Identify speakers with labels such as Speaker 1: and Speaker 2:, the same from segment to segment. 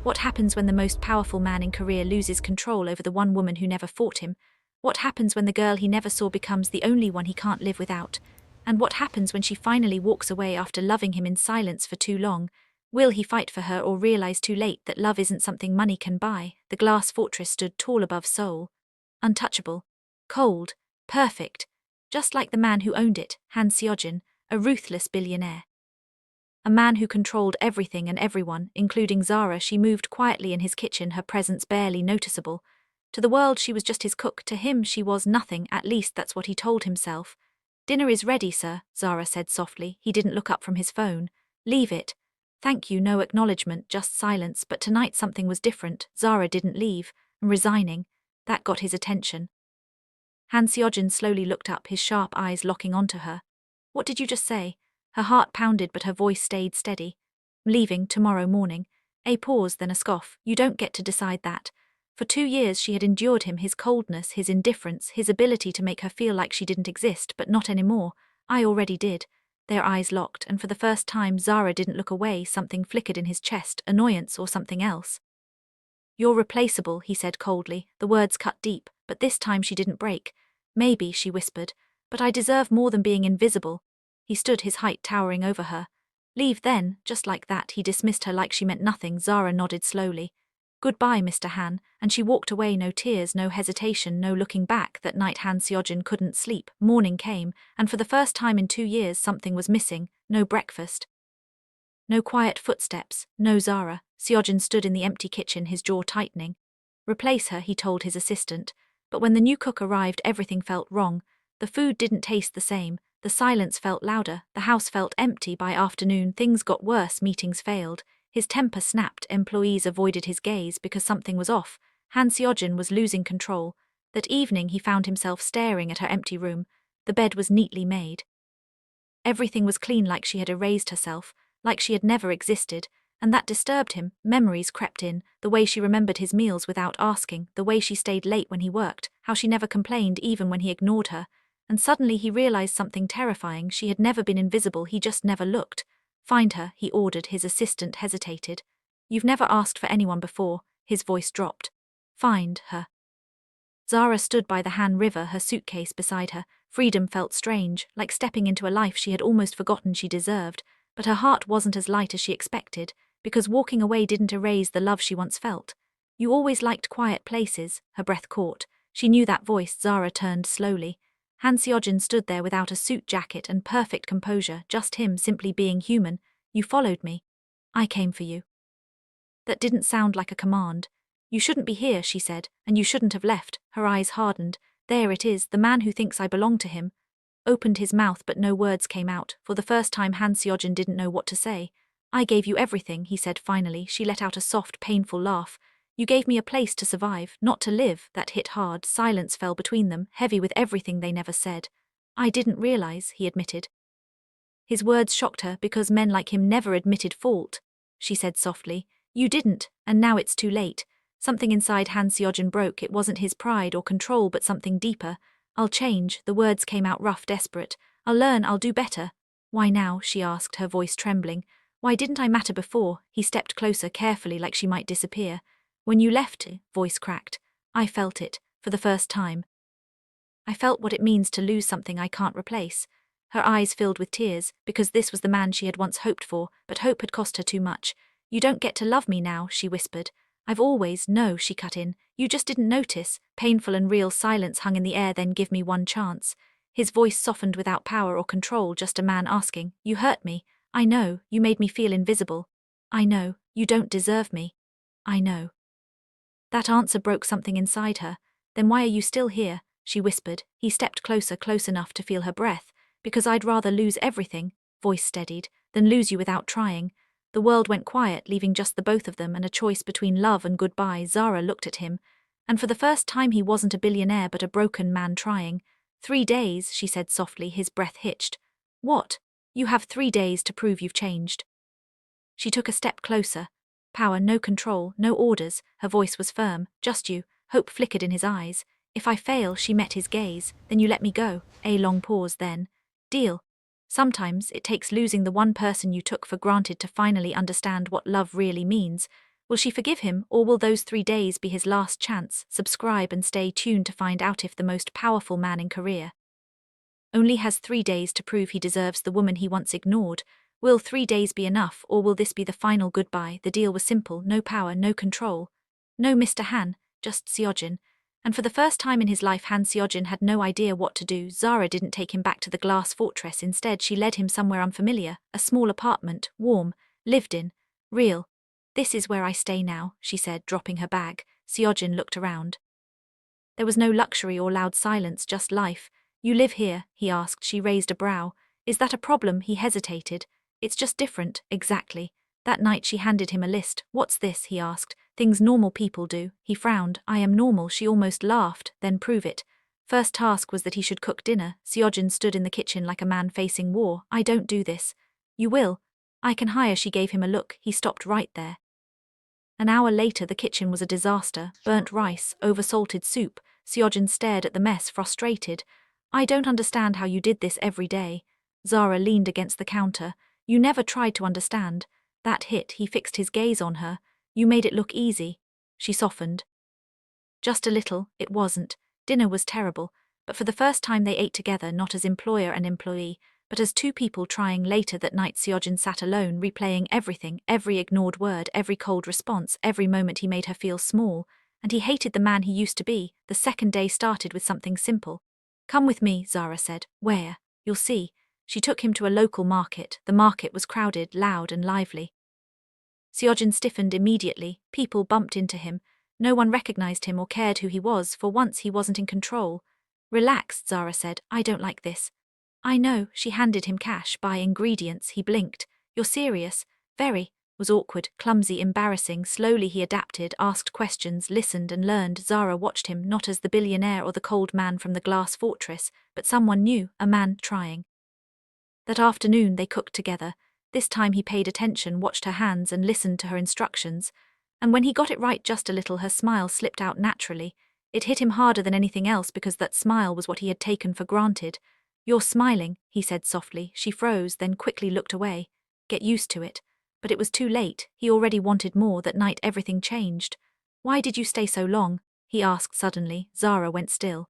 Speaker 1: What happens when the most powerful man in Korea loses control over the one woman who never fought him? What happens when the girl he never saw becomes the only one he can't live without? And what happens when she finally walks away after loving him in silence for too long? Will he fight for her or realize too late that love isn't something money can buy? The glass fortress stood tall above Seoul. Untouchable. Cold. Perfect. Just like the man who owned it, Han Seojin, a ruthless billionaire. A man who controlled everything and everyone, including Zara. She moved quietly in his kitchen, her presence barely noticeable. To the world she was just his cook, to him she was nothing, at least that's what he told himself. "Dinner is ready, sir," Zara said softly. He didn't look up from his phone. "Leave it." "Thank you," no acknowledgement, just silence, but tonight something was different. Zara didn't leave, resigning. That got his attention. Han Seojin slowly looked up, his sharp eyes locking onto her. "What did you just say?" Her heart pounded but her voice stayed steady. "Leaving tomorrow morning." A pause, then a scoff. "You don't get to decide that." For 2 years she had endured him, his coldness, his indifference, his ability to make her feel like she didn't exist, but not anymore. "I already did." Their eyes locked, and for the first time Zara didn't look away. Something flickered in his chest, annoyance or something else. "You're replaceable," he said coldly. The words cut deep, but this time she didn't break. "Maybe," she whispered, "but I deserve more than being invisible." He stood, his height towering over her. "Leave then," just like that. He dismissed her like she meant nothing. Zara nodded slowly. "Goodbye, Mr. Han," and she walked away, no tears, no hesitation, no looking back. That night Han Seojin couldn't sleep. Morning came, and for the first time in 2 years something was missing. No breakfast. No quiet footsteps, no Zara. Seojin stood in the empty kitchen, his jaw tightening. "Replace her," he told his assistant. But when the new cook arrived, everything felt wrong. The food didn't taste the same. The silence felt louder. The house felt empty. By afternoon, things got worse. Meetings failed. His temper snapped. Employees avoided his gaze because something was off. Han Seojin was losing control. That evening he found himself staring at her empty room. The bed was neatly made. Everything was clean, like she had erased herself, like she had never existed, and that disturbed him. Memories crept in, the way she remembered his meals without asking, the way she stayed late when he worked, how she never complained even when he ignored her. And suddenly he realized something terrifying. She had never been invisible, he just never looked. "Find her," he ordered. His assistant hesitated. "You've never asked for anyone before." His voice dropped. "Find her." Zara stood by the Han River, her suitcase beside her. Freedom felt strange, like stepping into a life she had almost forgotten she deserved. But her heart wasn't as light as she expected, because walking away didn't erase the love she once felt. "You always liked quiet places," her breath caught. She knew that voice. Zara turned slowly. Han Seojin stood there without a suit jacket and perfect composure, just him, simply being human. "You followed me. I came for you." That didn't sound like a command. "You shouldn't be here," she said, "and you shouldn't have left." Her eyes hardened. "There it is, the man who thinks I belong to him." Opened his mouth but no words came out. For the first time Han Seojin didn't know what to say. "I gave you everything," he said finally. She let out a soft, painful laugh. "You gave me a place to survive, not to live." That hit hard. Silence fell between them, heavy with everything they never said. "I didn't realize," he admitted. His words shocked her because men like him never admitted fault. She said softly, "You didn't, and now it's too late." Something inside Han Seojin broke. It wasn't his pride or control but something deeper. "I'll change." The words came out rough, desperate. "I'll learn, I'll do better." "Why now?" she asked, her voice trembling. "Why didn't I matter before?" He stepped closer, carefully, like she might disappear. "When you left," voice cracked. "I felt it, for the first time. I felt what it means to lose something I can't replace." Her eyes filled with tears, because this was the man she had once hoped for, but hope had cost her too much. "You don't get to love me now," she whispered. "I've always—" "No," she cut in. "You just didn't notice." Painful and real silence hung in the air. "Then give me one chance." His voice softened without power or control, just a man asking. "You hurt me. I know. You made me feel invisible. I know. You don't deserve me. I know." That answer broke something inside her. "Then why are you still here?" she whispered. He stepped closer, close enough to feel her breath. "Because I'd rather lose everything," voice steadied, "than lose you without trying." The world went quiet, leaving just the both of them and a choice between love and goodbye. Zara looked at him, and for the first time he wasn't a billionaire but a broken man trying. 3 days, she said softly, his breath hitched. "What? You have 3 days to prove you've changed." She took a step closer. Power, no control, no orders. Her voice was firm. "Just you." Hope flickered in his eyes. "If I fail," she met his gaze, "then you let me go." A long pause, then. "Deal." Sometimes it takes losing the one person you took for granted to finally understand what love really means. Will she forgive him, or will those 3 days be his last chance? Subscribe and stay tuned to find out if the most powerful man in Korea only has 3 days to prove he deserves the woman he once ignored. Will 3 days be enough, or will this be the final goodbye? The deal was simple: no power, no control. No Mr. Han, just Seojin. And for the first time in his life, Han Seojin had no idea what to do. Zara didn't take him back to the glass fortress. Instead, she led him somewhere unfamiliar, a small apartment, warm, lived in, real. This is where I stay now, she said, dropping her bag. Seojin looked around. There was no luxury or loud silence, just life. You live here? He asked. She raised a brow. Is that a problem? He hesitated. It's just different, exactly. That night she handed him a list. What's this? He asked. Things normal people do. He frowned. I am normal. She almost laughed. Then prove it. First task was that he should cook dinner. Seojin stood in the kitchen like a man facing war. I don't do this. You will. I can hire. She gave him a look. He stopped right there. An hour later the kitchen was a disaster. Burnt rice, oversalted soup. Seojin stared at the mess, frustrated. I don't understand how you did this every day. Zara leaned against the counter. You never tried to understand. That hit. He fixed his gaze on her. You made it look easy. She softened. Just a little. It wasn't. Dinner was terrible, but for the first time they ate together, not as employer and employee, but as two people trying. Later that night Seojin sat alone, replaying everything, every ignored word, every cold response, every moment he made her feel small, and he hated the man he used to be. The second day started with something simple. Come with me, Zara said. Where? You'll see. She took him to a local market. The market was crowded, loud and lively. Seojin stiffened immediately. People bumped into him. No one recognized him or cared who he was. For once he wasn't in control. Relax, Zara said. I don't like this. I know. She handed him cash. Buy ingredients. He blinked. You're serious? Very. Was awkward, clumsy, embarrassing. Slowly he adapted, asked questions, listened and learned. Zara watched him, not as the billionaire or the cold man from the glass fortress, but someone new, a man trying. That afternoon they cooked together. This time he paid attention, watched her hands and listened to her instructions. And when he got it right just a little, her smile slipped out naturally. It hit him harder than anything else because that smile was what he had taken for granted. You're smiling, he said softly. She froze, then quickly looked away. Get used to it. But it was too late. He already wanted more. That night everything changed. Why did you stay so long? He asked suddenly. Zara went still.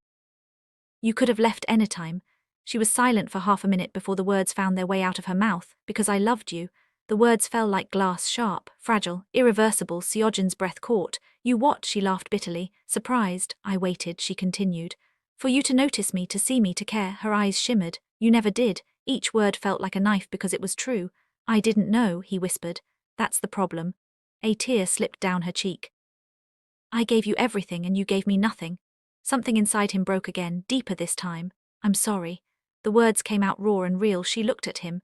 Speaker 1: You could have left anytime. She was silent for half a minute before the words found their way out of her mouth. Because I loved you. The words fell like glass, sharp, fragile, irreversible. Seojin's breath caught. You what? She laughed bitterly. Surprised. I waited, she continued. For you to notice me, to see me, to care. Her eyes shimmered. You never did. Each word felt like a knife because it was true. I didn't know, he whispered. That's the problem. A tear slipped down her cheek. I gave you everything and you gave me nothing. Something inside him broke again, deeper this time. I'm sorry. The words came out raw and real. She looked at him.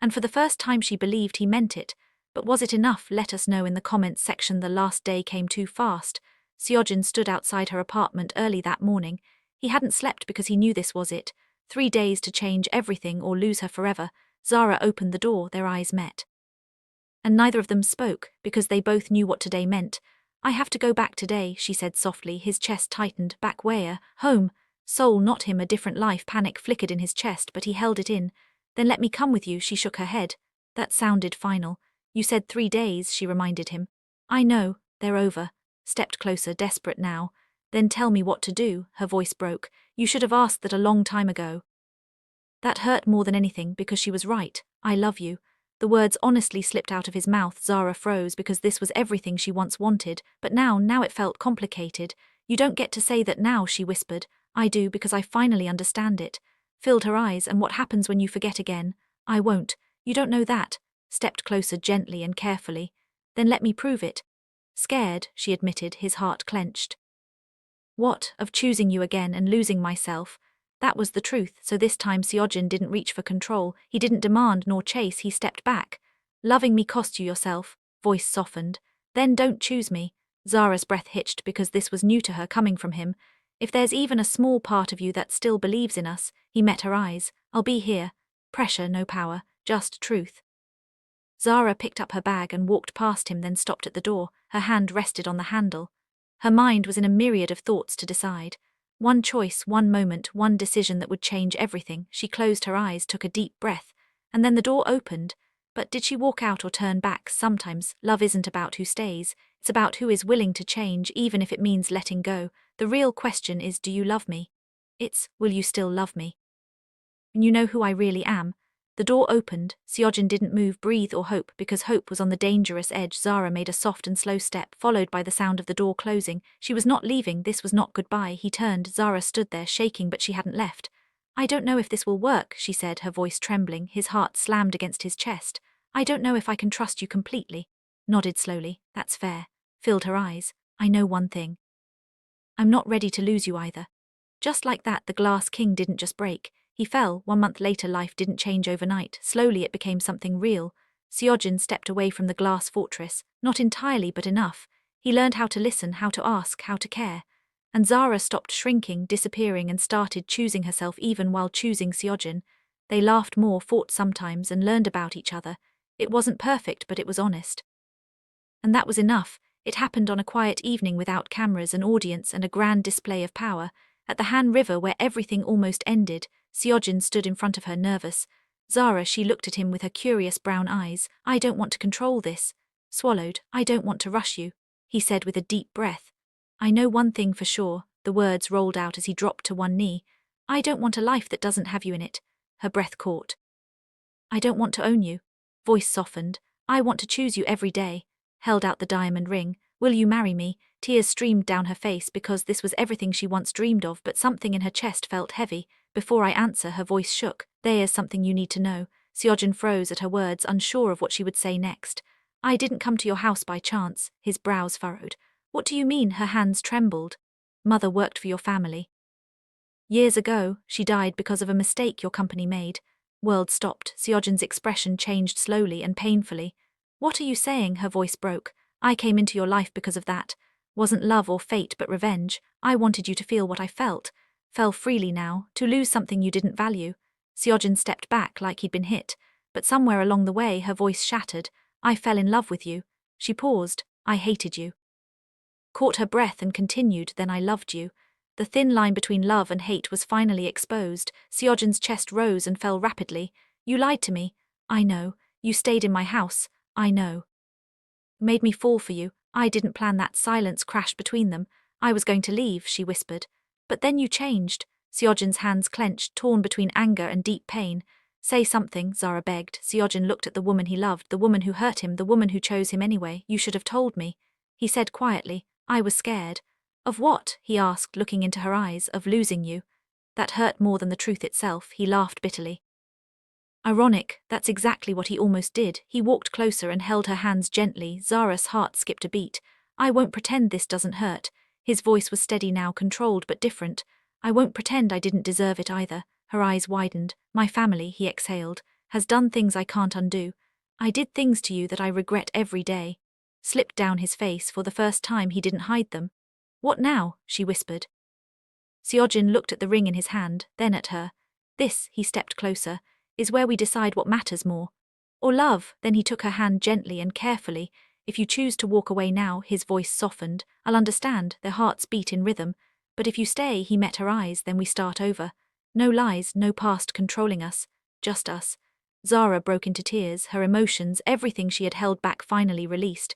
Speaker 1: And for the first time she believed he meant it. But was it enough? Let us know in the comments section. The last day came too fast. Seojin stood outside her apartment early that morning. He hadn't slept because he knew this was it. 3 days to change everything or lose her forever. Zara opened the door, their eyes met. And neither of them spoke, because they both knew what today meant. I have to go back today, she said softly. His chest tightened. Back where? Home. Soul, not him, a different life. Panic flickered in his chest, but he held it in. Then let me come with you, she shook her head. That sounded final. You said 3 days, she reminded him. I know, they're over. Stepped closer, desperate now. Then tell me what to do, her voice broke. You should have asked that a long time ago. That hurt more than anything, because she was right. I love you. The words honestly slipped out of his mouth. Zara froze because this was everything she once wanted, but now it felt complicated. You don't get to say that now, she whispered. I do, because I finally understand it. Filled her eyes. And what happens when you forget again? I won't. You don't know that. Stepped closer gently and carefully. Then let me prove it. Scared, she admitted, his heart clenched. What, of choosing you again and losing myself? That was the truth, so this time Seojin didn't reach for control. He didn't demand nor chase, he stepped back. Loving me cost you yourself, voice softened. Then don't choose me. Zara's breath hitched because this was new to her coming from him. If there's even a small part of you that still believes in us, he met her eyes. I'll be here. Pressure, no power, just truth. Zara picked up her bag and walked past him, then stopped at the door. Her hand rested on the handle. Her mind was in a myriad of thoughts to decide. One choice, one moment, one decision that would change everything. She closed her eyes, took a deep breath, and then the door opened. But did she walk out or turn back? Sometimes love isn't about who stays, It's about who is willing to change, even if it means letting go. The real question is, do you love me? It's, will you still love me? And you know who I really am. The door opened. Seojin didn't move, breathe, or hope, because hope was on the dangerous edge. Zara made a soft and slow step, followed by the sound of the door closing. She was not leaving, this was not goodbye. He turned. Zara stood there, shaking, but she hadn't left. I don't know if this will work, she said, her voice trembling. His heart slammed against his chest. I don't know if I can trust you completely. Nodded slowly. That's fair. Filled her eyes. I know one thing. I'm not ready to lose you either. Just like that, the Glass King didn't just break. He fell. 1 month later, life didn't change overnight. Slowly it became something real. Seojin stepped away from the glass fortress. Not entirely, but enough. He learned how to listen, how to ask, how to care. And Zara stopped shrinking, disappearing, and started choosing herself even while choosing Seojin. They laughed more, fought sometimes, and learned about each other. It wasn't perfect, but it was honest. And that was enough. It happened on a quiet evening without cameras, an audience, and a grand display of power. At the Han River, where everything almost ended, Seojin stood in front of her, nervous. Zara, she looked at him with her curious brown eyes. I don't want to control this. Swallowed. I don't want to rush you, he said with a deep breath. I know one thing for sure, the words rolled out as he dropped to one knee. I don't want a life that doesn't have you in it. Her breath caught. I don't want to own you. Voice softened. I want to choose you every day. Held out the diamond ring. Will you marry me? Tears streamed down her face because this was everything she once dreamed of, but something in her chest felt heavy. Before I answer, her voice shook. There's something you need to know. Seojin froze at her words, unsure of what she would say next. I didn't come to your house by chance. His brows furrowed. What do you mean? Her hands trembled. Mother worked for your family. Years ago, she died because of a mistake your company made. World stopped. Seojin's expression changed slowly and painfully. What are you saying? Her voice broke. I came into your life because of that. Wasn't love or fate, but revenge. I wanted you to feel what I felt. Fell freely now, to lose something you didn't value. Seojin stepped back like he'd been hit, but somewhere along the way her voice shattered. I fell in love with you. She paused. I hated you. Caught her breath and continued, then I loved you. The thin line between love and hate was finally exposed. Seojin's chest rose and fell rapidly. You lied to me. I know. You stayed in my house. I know. Made me fall for you. I didn't plan that. Silence crashed between them. I was going to leave, she whispered. But then you changed. Seojin's hands clenched, torn between anger and deep pain. Say something, Zara begged. Seojin looked at the woman he loved, the woman who hurt him, the woman who chose him anyway. You should have told me. He said quietly. I was scared. Of what? He asked, looking into her eyes. Of losing you. That hurt more than the truth itself. He laughed bitterly. Ironic, that's exactly what he almost did. He walked closer and held her hands gently. Zara's heart skipped a beat. I won't pretend this doesn't hurt. His voice was steady now, controlled but different. I won't pretend I didn't deserve it either. Her eyes widened. My family, he exhaled, has done things I can't undo. I did things to you that I regret every day. Slipped down his face. For the first time he didn't hide them. What now? She whispered. Seojin looked at the ring in his hand, then at her. This, he stepped closer, is where we decide what matters more. Or love. Then he took her hand gently and carefully. If you choose to walk away now, his voice softened, I'll understand, their hearts beat in rhythm. But if you stay, he met her eyes, then we start over. No lies, no past controlling us, just us. Zara broke into tears, her emotions, everything she had held back finally released.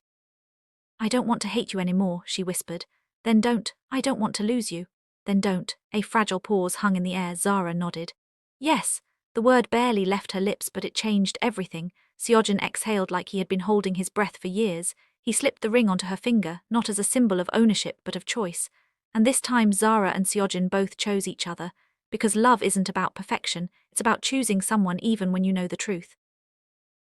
Speaker 1: I don't want to hate you anymore, she whispered. Then don't. I don't want to lose you. Then don't. A fragile pause hung in the air. Zara nodded. Yes. The word barely left her lips, but it changed everything. Seojin exhaled like he had been holding his breath for years. He slipped the ring onto her finger, not as a symbol of ownership but of choice. And this time Zara and Seojin both chose each other. Because love isn't about perfection, it's about choosing someone even when you know the truth.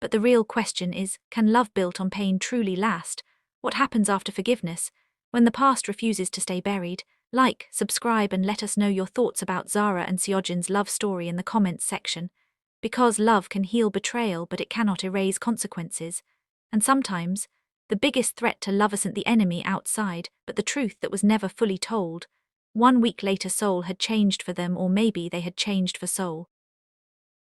Speaker 1: But the real question is, can love built on pain truly last? What happens after forgiveness? When the past refuses to stay buried? Like, subscribe and let us know your thoughts about Zara and Seojin's love story in the comments section. Because love can heal betrayal but it cannot erase consequences. And sometimes, the biggest threat to love isn't the enemy outside, but the truth that was never fully told. 1 week later Soul had changed for them, or maybe they had changed for Soul.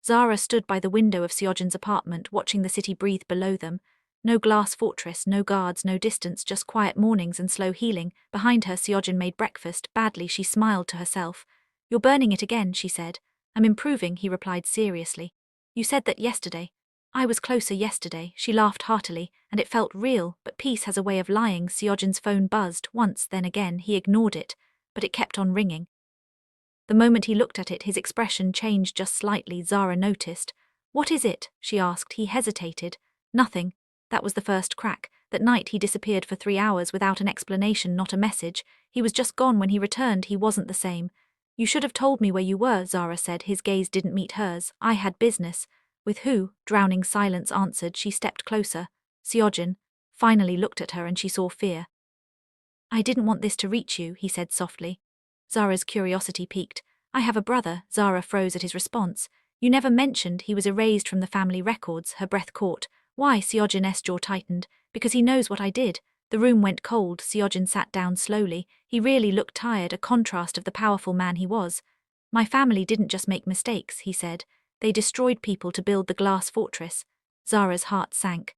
Speaker 1: Zara stood by the window of Seojin's apartment, watching the city breathe below them. No glass fortress, no guards, no distance, just quiet mornings and slow healing. Behind her, Seojin made breakfast. Badly, she smiled to herself. You're burning it again, she said. I'm improving, he replied seriously. You said that yesterday. I was closer yesterday, she laughed heartily, and it felt real, but peace has a way of lying. Seojin's phone buzzed once, then again. He ignored it, but it kept on ringing. The moment he looked at it, his expression changed just slightly. Zara noticed. What is it? She asked. He hesitated. Nothing. That was the first crack. That night he disappeared for 3 hours without an explanation, not a message. He was just gone. When he returned, he wasn't the same. You should have told me where you were, Zara said. His gaze didn't meet hers. I had business. With who? Drowning silence answered. She stepped closer. Seojin finally looked at her and she saw fear. I didn't want this to reach you, he said softly. Zara's curiosity piqued. I have a brother. Zara froze at his response. You never mentioned. He was erased from the family records. Her breath caught. Why? Seojin's jaw tightened. Because he knows what I did. The room went cold. Seojin sat down slowly. He really looked tired, a contrast of the powerful man he was. My family didn't just make mistakes, he said. They destroyed people to build the glass fortress. Zara's heart sank.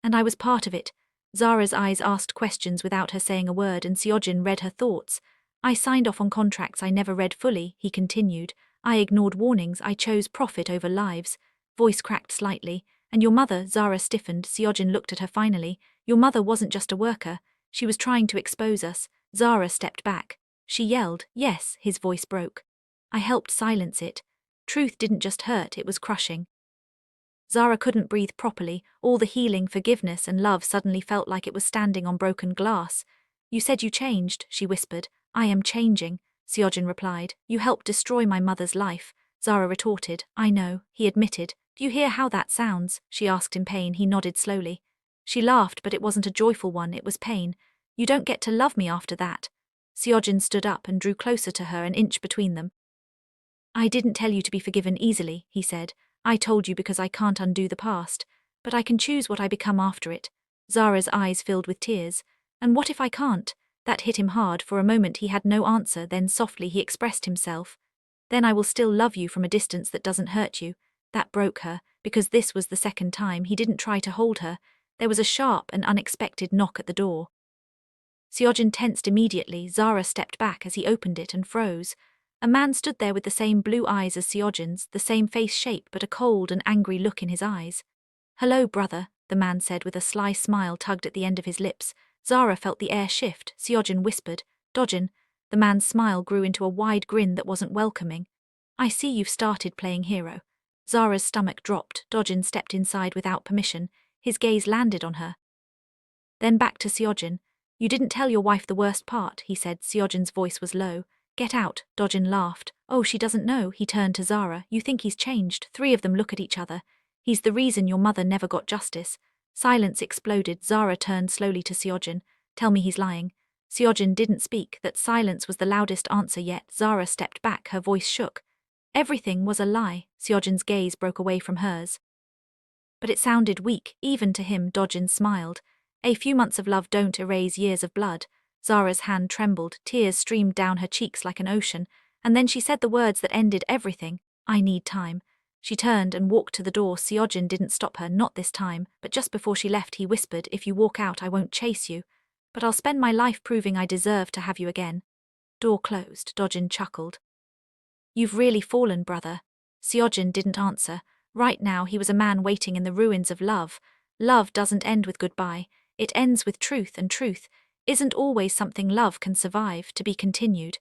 Speaker 1: And I was part of it. Zara's eyes asked questions without her saying a word, and Seojin read her thoughts. I signed off on contracts I never read fully, he continued. I ignored warnings. I chose profit over lives. Voice cracked slightly. And your mother? Zara stiffened. Seojin looked at her finally. Your mother wasn't just a worker. She was trying to expose us. Zara stepped back. She yelled. Yes, his voice broke. I helped silence it. Truth didn't just hurt, it was crushing. Zara couldn't breathe properly. All the healing, forgiveness, and love suddenly felt like it was standing on broken glass. You said you changed, she whispered. I am changing, Seojin replied. You helped destroy my mother's life. Zara retorted. I know, he admitted. Do you hear how that sounds? She asked in pain. He nodded slowly. She laughed, but it wasn't a joyful one, it was pain. You don't get to love me after that. Seojin stood up and drew closer to her, an inch between them. I didn't tell you to be forgiven easily, he said. I told you because I can't undo the past, but I can choose what I become after it. Zara's eyes filled with tears. And what if I can't? That hit him hard. For a moment he had no answer, then softly he expressed himself. Then I will still love you from a distance that doesn't hurt you. That broke her, because this was the second time. He didn't try to hold her. There was a sharp and unexpected knock at the door. Seojin tensed immediately. Zara stepped back as he opened it and froze. A man stood there with the same blue eyes as Seojin's, the same face shape, but a cold and angry look in his eyes. Hello, brother, the man said with a sly smile tugged at the end of his lips. Zara felt the air shift. Seojin whispered, Dojin. The man's smile grew into a wide grin that wasn't welcoming. I see you've started playing hero. Zara's stomach dropped. Dojin stepped inside without permission. His gaze landed on her. Then back to Seojin. You didn't tell your wife the worst part, he said. Seojin's voice was low. Get out, Dojin laughed. Oh, she doesn't know, he turned to Zara. You think he's changed? 3 of them look at each other. He's the reason your mother never got justice. Silence exploded. Zara turned slowly to Seojin. Tell me he's lying. Seojin didn't speak. That silence was the loudest answer yet. Zara stepped back, her voice shook. Everything was a lie. Seojin's gaze broke away from hers. But it sounded weak, even to him. Dojin smiled. A few months of love don't erase years of blood. Zara's hand trembled, tears streamed down her cheeks like an ocean, and then she said the words that ended everything. I need time. She turned and walked to the door. Seojin didn't stop her, not this time, but just before she left he whispered, if you walk out I won't chase you, but I'll spend my life proving I deserve to have you again. Door closed. Dojin chuckled. You've really fallen, brother. Seojin didn't answer. Right now he was a man waiting in the ruins of love. Love doesn't end with goodbye. It ends with truth, and truth isn't always something love can survive, to be continued.